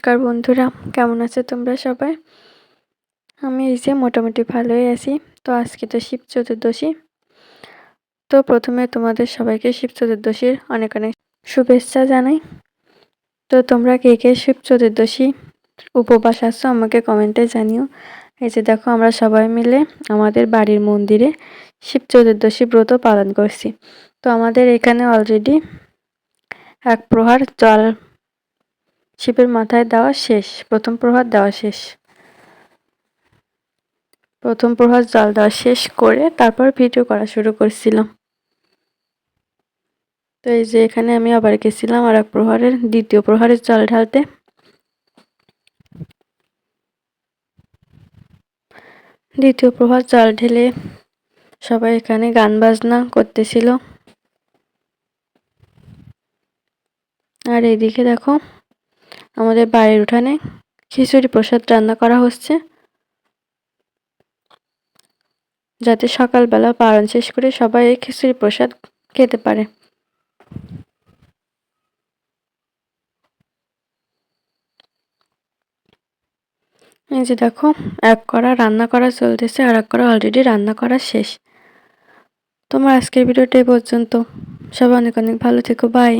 নমস্কার বন্ধুরা, কেমন আছো তোমরা সবাই? আমি এই যে মোটামুটি ভালোই আছি। তো আজকে তো শিব চতুর্দশী। তো প্রথমে তোমাদের সবাইকে শিব চতুর্দশীর অনেক অনেক শুভেচ্ছা জানাই। তো তোমরা কে কে শিব চতুর্দশী উপবাস আছো আমাকে কমেন্টে জানিও। এই যে দেখো আমরা সবাই মিলে আমাদের বাড়ির মন্দিরে শিব চতুর্দশী ব্রত পালন করছি। তো আমাদের এখানে অলরেডি এক প্রহার জল শিবের মাথায় দেওয়া শেষ, প্রথম প্রহার দেওয়া শেষ। প্রথম প্রহার জল দেওয়া শেষ করে তারপর ভিডিও করা শুরু করছিলাম। তো এই যে এখানে আমি আবার গেছিলাম আর এক প্রহারের দ্বিতীয় প্রহারের জল ঢালতে। দ্বিতীয় প্রহার জল ঢেলে সবাই এখানে গান বাজনা করতেছিল। আর এইদিকে দেখো আমাদের বাড়ির উঠানে খিচুড়ি প্রসাদ রান্না করা হচ্ছে, যাতে সকালবেলা পালন শেষ করে সবাই এই খিচুড়ি প্রসাদ খেতে পারে। এই যে দেখো এক কড়া রান্না করা চলতেছে আর এক কড়া অলরেডি রান্না করা শেষ। তোমার আজকের ভিডিওটা এই পর্যন্ত। সবাই অনেক অনেক ভালো থেকো, বাই।